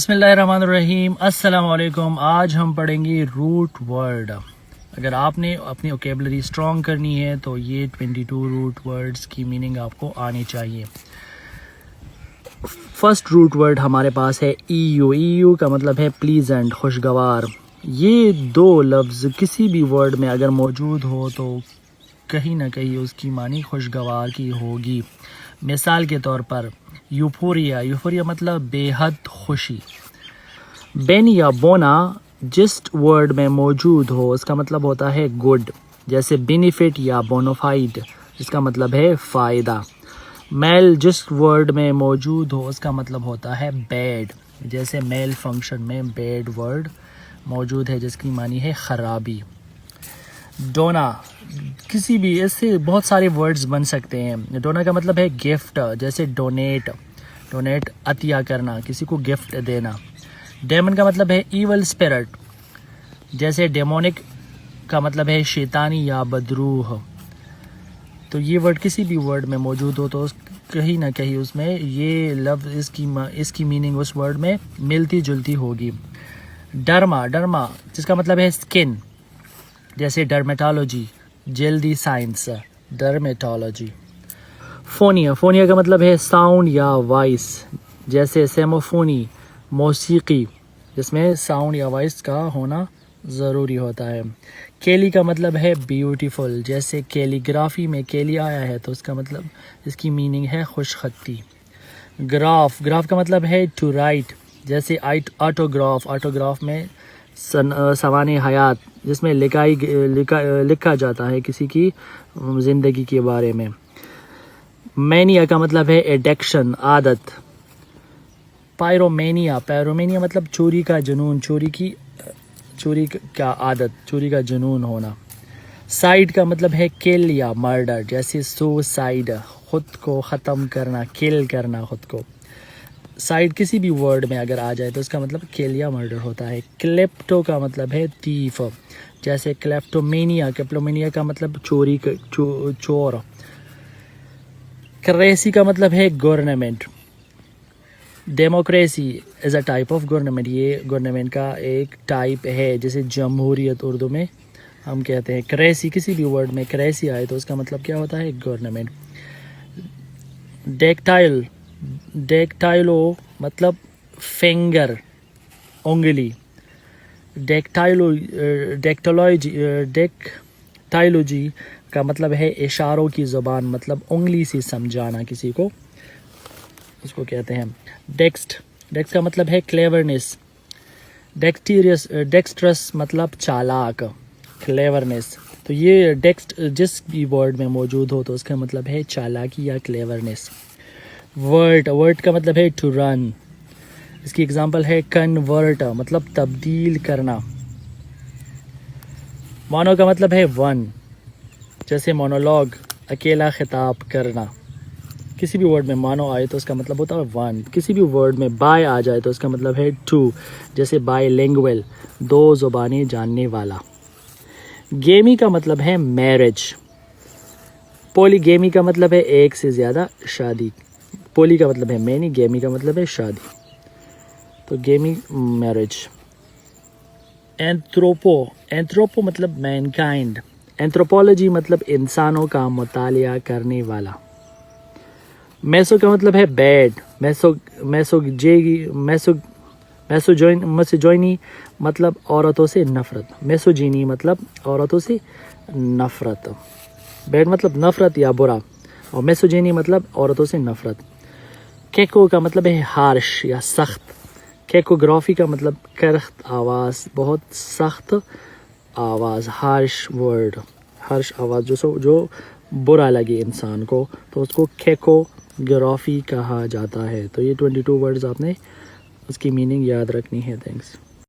بسم اللہ الرحمن الرحیم، السلام علیکم۔ آج ہم پڑھیں گے روٹ ورڈ۔ اگر آپ نے اپنی ووکیبلری اسٹرانگ کرنی ہے تو یہ 22 روٹ ورڈز کی میننگ آپ کو آنی چاہیے۔ فرسٹ روٹ ورڈ ہمارے پاس ہے ای یو۔ ای یو کا مطلب ہے پلیزنٹ، خوشگوار۔ یہ دو لفظ کسی بھی ورڈ میں اگر موجود ہو تو کہیں نہ کہیں اس کی معنی خوشگوار کی ہوگی۔ مثال کے طور پر یوفوریا۔ یوفوریا مطلب بے حد خوشی۔ بین یا بونا جس ورڈ میں موجود ہو اس کا مطلب ہوتا ہے گڈ، جیسے بینیفٹ یا بونوفائڈ جس کا مطلب ہے فائدہ۔ میل جس ورڈ میں موجود ہو اس کا مطلب ہوتا ہے بیڈ، جیسے میل فنکشن میں بیڈ ورڈ موجود ہے جس کی معنی ہے خرابی۔ ڈونا، کسی بھی اس سے بہت سارے ورڈز بن سکتے ہیں۔ ڈونا کا مطلب ہے گفٹ، جیسے ڈونیٹ، ڈونیٹ عطیہ کرنا، کسی کو گفٹ دینا۔ ڈیمن کا مطلب ہے ایول اسپرٹ، جیسے ڈیمونک کا مطلب ہے شیطانی یا بدروح۔ تو یہ ورڈ کسی بھی ورڈ میں موجود ہو تو کہیں نہ کہیں اس میں یہ لفظ اس کی میننگ اس ورڈ میں ملتی جلتی ہوگی۔ ڈرما، ڈرما جس کا مطلب ہے اسکن، جیسے ڈرمیٹالوجی جلدی سائنس، ڈرمیٹالوجی۔ فونیا، فونیا کا مطلب ہے ساؤنڈ یا وائس، جیسے سیموفونی موسیقی جس میں ساؤنڈ یا وائس کا ہونا ضروری ہوتا ہے۔ کیلی کا مطلب ہے بیوٹیفل، جیسے کیلیگرافی میں کیلی آیا ہے تو اس کا مطلب اس کی میننگ ہے خوش خطی۔ گراف، گراف کا مطلب ہے ٹو رائٹ، جیسے آٹوگراف، آٹوگراف میں سوانح حیات جس میں لکھا جاتا ہے کسی کی زندگی کے بارے میں۔ مینیا کا مطلب ہے ایڈکشن، عادت۔ پائرومینیا، پیرومینیا مطلب چوری کا جنون، چوری کا عادت، چوری کا جنون ہونا۔ سائڈ کا مطلب ہے کل یا مرڈر، جیسے سوسائڈ خود کو ختم کرنا، کل کرنا خود کو۔ سائڈ کسی بھی ورڈ میں اگر آ جائے تو اس کا مطلب کل یا مرڈر ہوتا ہے۔ کلیپٹو کا مطلب ہے تیف، جیسے کلیپٹومینیا، کلیپٹومینیا کا مطلب چور۔ کریسی کا مطلب ہے government. Democracy is a type of government, یہ گورنمنٹ کا ایک ٹائپ ہے جسے جمہوریت اردو میں ہم کہتے ہیں۔ کریسی کسی بھی ورڈ میں کریسی آئے تو اس کا مطلب کیا ہوتا ہے؟ گورنمنٹ۔ ڈیکٹائل، ڈیکٹائلو مطلب فنگر، انگلی۔ ڈیکٹائلوجی کا مطلب ہے اشاروں کی زبان، مطلب انگلی سے سمجھانا کسی کو، اس کو کہتے ہیں۔ ڈیکسٹ کا مطلب ہے کلیورنس۔ ڈیکسٹرس مطلب چالاک، کلیورنس۔ تو یہ ڈیکسٹ جس بھی ورڈ میں موجود ہو تو اس کا مطلب ہے چالاکی یا کلیورنس۔ ورٹ کا مطلب ہے ٹو رن، اس کی اگزامپل ہے کنورٹ مطلب تبدیل کرنا۔ مونو کا مطلب ہے ون، جیسے مونولوگ اکیلا خطاب کرنا۔ کسی بھی ورڈ میں مانو آئے تو اس کا مطلب ہوتا ہے ون۔ کسی بھی ورڈ میں بائی آ جائے تو اس کا مطلب ہے ٹو، جیسے بائی لینگویل دو زبانیں جاننے والا۔ گیمی کا مطلب ہے میرج۔ پولی گیمی کا مطلب ہے ایک سے زیادہ شادی۔ پولی کا مطلب ہے مینی، گیمی کا مطلب ہے شادی، تو گیمی میرج۔ اینتھروپو مطلب مین کائنڈ۔ اینتھروپولوجی مطلب انسانوں کا مطالعہ کرنے والا۔ میسو کا مطلب ہے بیڈ۔ میسوجینی مطلب عورتوں سے نفرت۔ میسوجینی مطلب عورتوں سے نفرت۔ بیڈ مطلب نفرت یا برا، اور میسوجینی مطلب عورتوں سے نفرت۔ کیکو کا مطلب ہے ہارش یا سخت۔ کیکوگرافی کا مطلب کرخت آواز، بہت سخت آواز، ہارش ورڈ، ہارش آواز جو برا لگے انسان کو تو اس کو کیکوگرافی کہا جاتا ہے۔ تو یہ 22 ورڈز آپ نے اس کی میننگ یاد رکھنی ہے۔ تھینکس۔